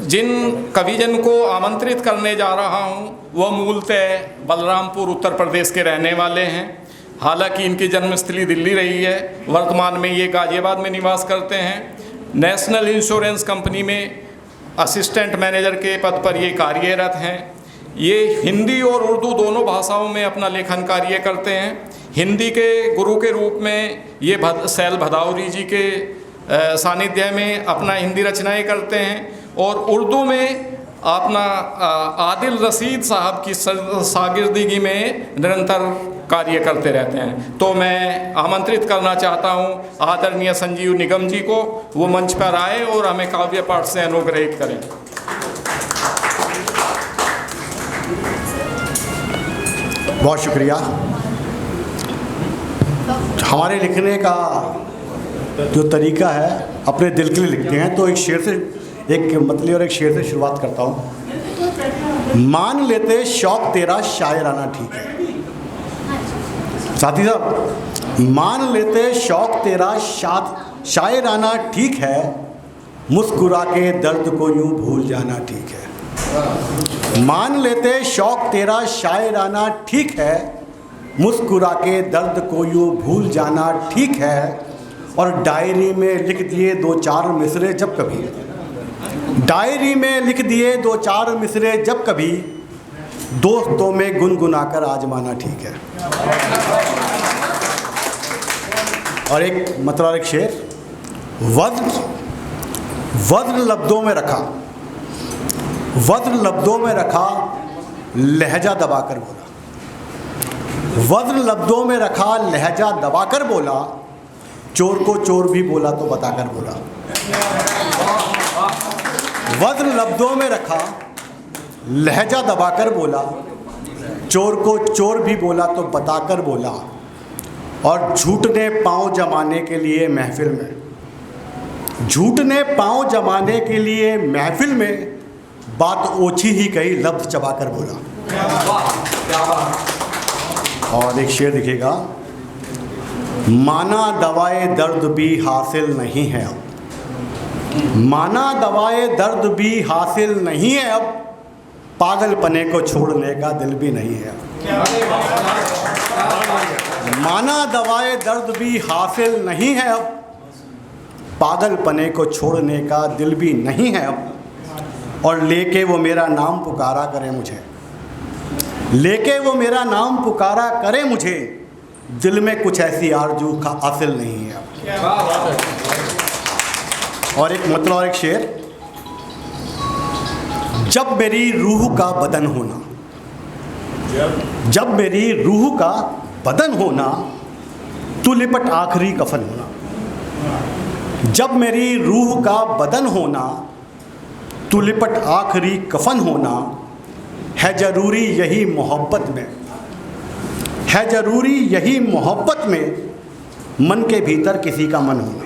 जिन कविजन को आमंत्रित करने जा रहा हूं वह मूलतः बलरामपुर उत्तर प्रदेश के रहने वाले हैं। हालांकि इनकी जन्मस्थली दिल्ली रही है, वर्तमान में ये गाजियाबाद में निवास करते हैं। नेशनल इंश्योरेंस कंपनी में असिस्टेंट मैनेजर के पद पर ये कार्यरत हैं। ये हिंदी और उर्दू दोनों भाषाओं में अपना लेखन कार्य करते हैं। हिंदी के गुरु के रूप में ये सैल भदावरी जी के सानिध्य में अपना हिंदी रचनाएं करते हैं और उर्दू में अपना आदिल रशीद साहब की शागिर्दगी में निरंतर कार्य करते रहते हैं। तो मैं आमंत्रित करना चाहता हूं आदरणीय संजीव निगम जी को, वो मंच पर आए और हमें काव्य पाठ से अनुग्रहित करें। बहुत शुक्रिया। हमारे लिखने का जो तरीका है अपने दिल के लिए लिखते हैं, तो एक शेर से, एक मतली और एक शेर से शुरुआत करता हूँ। मान लेते शौक तेरा शायराना ठीक है। साथी साहब, मान लेते शौक तेरा शायराना ठीक है, मुस्कुरा के दर्द को यूं भूल जाना ठीक है। मान लेते शौक तेरा शायराना ठीक है, मुस्कुरा के दर्द को यूं भूल जाना ठीक है। और डायरी में लिख दिए दो चार मिसरे जब कभी, डायरी में लिख दिए दो चार मिसरे जब कभी, दोस्तों में गुनगुनाकर आजमाना ठीक है। और एक मतलब एक शेर, वज्र लफ्ज़ों में रखा, वज्र लफ्ज़ों में रखा, लहजा दबाकर बोला। वज्र लफ्ज़ों में रखा, लहजा दबाकर बोला, चोर को चोर भी बोला तो बताकर बोला। वज्र लफ्ज़ों में रखा, लहजा दबाकर बोला, चोर को चोर भी बोला तो बताकर बोला। और झूठने पाँव जमाने के लिए महफिल में, झूठने पाँव जमाने के लिए महफिल में, बात ओछी ही कही लफ्ज़ चबाकर बोला। और एक शेर दिखेगा, माना दवाए दर्द भी हासिल नहीं है अब, माना दवाए दर्द भी हासिल नहीं है अब, पागलपने को छोड़ने का दिल भी नहीं है अब। माना दवाए दर्द भी हासिल नहीं है अब, पागलपने को छोड़ने का दिल भी नहीं है अब। और लेके वो मेरा नाम पुकारा करे मुझे, लेके वो मेरा नाम पुकारा करे मुझे, दिल में कुछ ऐसी आरजू का हासिल नहीं है अब। और एक मतलब और एक शेर, जब मेरी रूह का बदन होना, जब मेरी रूह का बदन होना, तू लिपट आखिरी कफन होना। जब मेरी रूह का बदन होना, तू लिपट आखिरी कफन होना, है ज़रूरी यही मोहब्बत में, है ज़रूरी यही मोहब्बत में, मन के भीतर किसी का मन होना।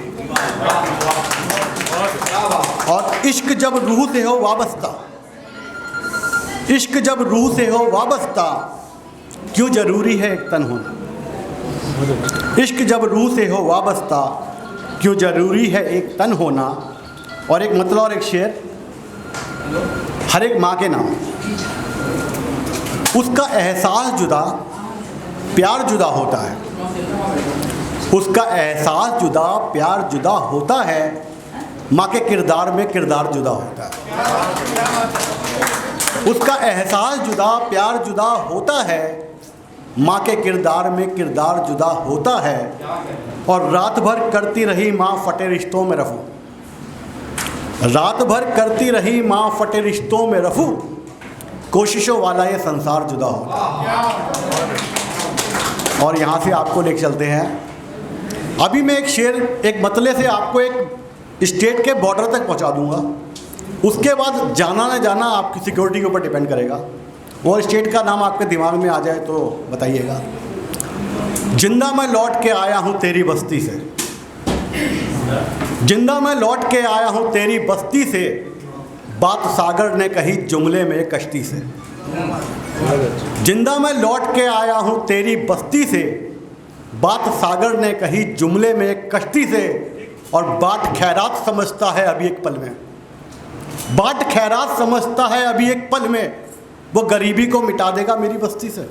और इश्क जब रूह से हो वाबस्ता, इश्क जब रूह से हो वाबस्ता, क्यों ज़रूरी है एक तन होना। इश्क जब रूह से हो वाबस्ता, क्यों ज़रूरी है एक तन होना। और एक मतलब और एक शेर, हर एक माँ के नाम, उसका एहसास जुदा प्यार जुदा होता है, उसका एहसास जुदा प्यार जुदा होता है, माँ के किरदार में किरदार जुदा होता है। उसका एहसास जुदा प्यार जुदा होता है, माँ के किरदार में किरदार जुदा होता है। और रात भर करती रही माँ फटे रिश्तों में रफू, रात भर करती रही माँ फटे रिश्तों में रफू, कोशिशों वाला ये संसार जुदा होता है। और यहाँ से आपको लेके चलते हैं। अभी मैं एक शेर, एक मतले से आपको एक स्टेट के बॉर्डर तक पहुँचा दूँगा। उसके बाद जाना न जाना आपकी सिक्योरिटी के ऊपर डिपेंड करेगा। और स्टेट का नाम आपके दिमाग में आ जाए तो बताइएगा। जिंदा मैं लौट के आया हूँ तेरी बस्ती से, जिंदा मैं लौट के आया हूँ तेरी बस्ती से, बात सागर ने कही जुमले में कश्ती से। जिंदा मैं लौट के आया हूँ तेरी बस्ती से, बात सागर ने कही जुमले में कश्ती से। और बात खैरात समझता है अभी एक पल में, बाट खैरात समझता है अभी एक पल में, वो गरीबी को मिटा देगा मेरी बस्ती से।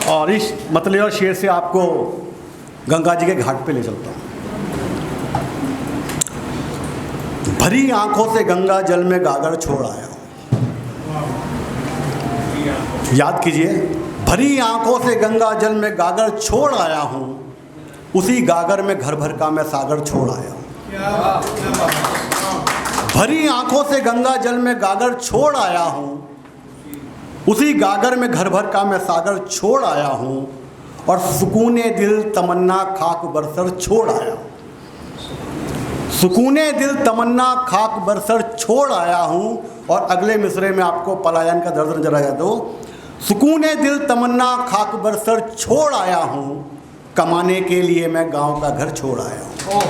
और इस मतले और शेर से आपको गंगा जी के घाट पे ले चलता हूँ। भरी आंखों से गंगा जल में गागर छोड़ आया हूँ। याद कीजिए, भरी आंखों से गंगा जल में गागर छोड़ आया हूँ, उसी गागर में घर भर का मैं सागर छोड़ आया हूँ। भरी आंखों से गंगा जल में गागर छोड़ आया हूँ, उसी गागर में घर भर का मैं सागर छोड़ आया हूँ, और सुकूने दिल तमन्ना खाक बरसर छोड़ आया हूँ। सुकूने दिल तमन्ना खाक बरसर छोड़ आया हूँ। और अगले मिसरे में आपको पलायन का दर्द नजर आया तो, सुकूने दिल तमन्ना खाक बरसर छोड़ आया हूँ, कमाने के लिए मैं गांव का घर छोड़ आया हूँ।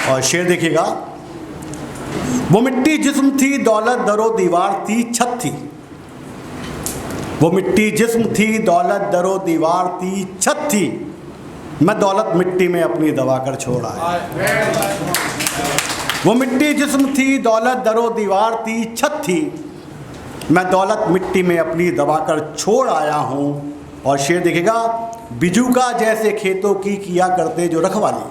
और शेर देखिएगा, वो मिट्टी जिस्म थी दौलत दरो दीवार थी छत थी। वो मिट्टी जिस्म थी दौलत दरो दीवार थी छत थी, मैं दौलत मिट्टी में अपनी दबा कर छोड़ आया। वो मिट्टी जिस्म थी दौलत दरो दीवार थी छत थी, मैं दौलत मिट्टी में अपनी दबा कर छोड़ आया हूँ। और शेर देखिएगा, बिजू का जैसे खेतों की किया करते जो रखवाली।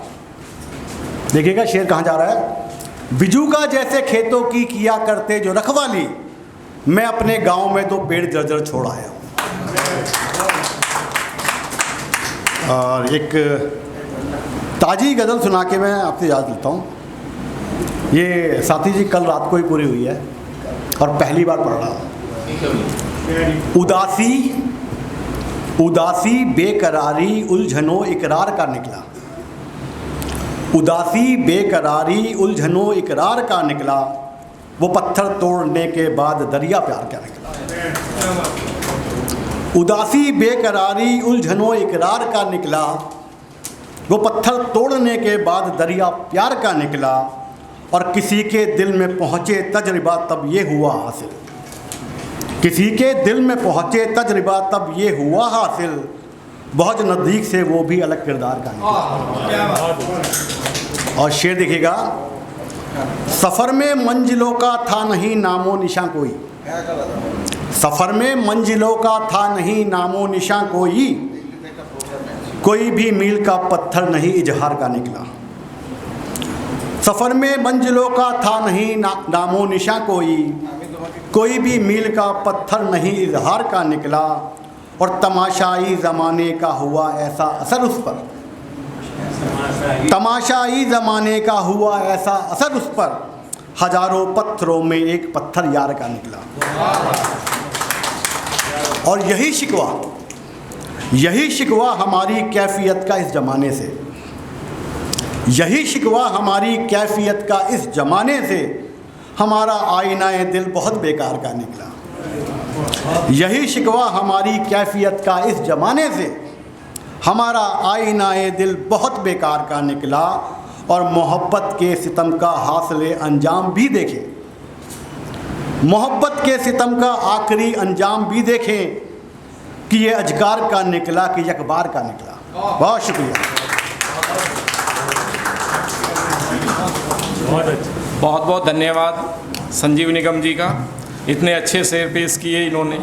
देखिएगा शेर कहाँ जा रहा है, बिजू का जैसे खेतों की किया करते जो रखवाली, मैं अपने गांव में तो पेड़ जर्जर छोड़ आया हूँ। और एक ताजी गज़ल सुना के मैं आपसे याद लेता हूँ। ये साथी जी कल रात को ही पूरी हुई है और पहली बार पढ़ रहा हूँ। उदासी उदासी बेकरारी उलझनों इकरार का निकला। उदासी बेकरारी उलझनों इकरार का निकला, वो पत्थर तोड़ने के बाद दरिया प्यार का निकला। उदासी बेकरारी उलझनों इकरार का निकला, वो पत्थर तोड़ने के बाद दरिया प्यार का निकला। और किसी के दिल में पहुँचे तजर्बा तब ये हुआ हासिल। किसी के दिल में पहुँचे तजर्बा तब ये हुआ हासिल, बहुत नज़दीक से वो भी अलग किरदार का निकला। और शेर देखिएगा, सफ़र में मंजिलों का था नहीं नामो निशां कोई। सफ़र में मंजिलों का था नहीं नामो निशां कोई, कोई भी मील का पत्थर नहीं इजहार का निकला। सफ़र में मंजिलों का था नहीं नामो निशां कोई भी मील का पत्थर नहीं इजहार का निकला। और तमाशाई ज़माने का हुआ ऐसा असर उस पर, तमाशाई ज़माने का हुआ ऐसा असर उस पर, हजारों पत्थरों में एक पत्थर यार का निकला। और यही शिकवा हमारी कैफियत का इस ज़माने से, यही शिकवा हमारी कैफियत का इस ज़माने से, हमारा आईनाए दिल बहुत बेकार का निकला। यही शिकवा हमारी कैफियत का इस ज़माने से, हमारा आईनाए दिल बहुत बेकार का निकला। और मोहब्बत के सितम का हासिले अंजाम भी देखें, मोहब्बत के सितम का आखिरी अंजाम भी देखें, कि ये अजकार का निकला कि यकबार का निकला। बहुत शुक्रिया। बहुत बहुत धन्यवाद संजीव निगम जी का, इतने अच्छे शेर पेश किए इन्होंने।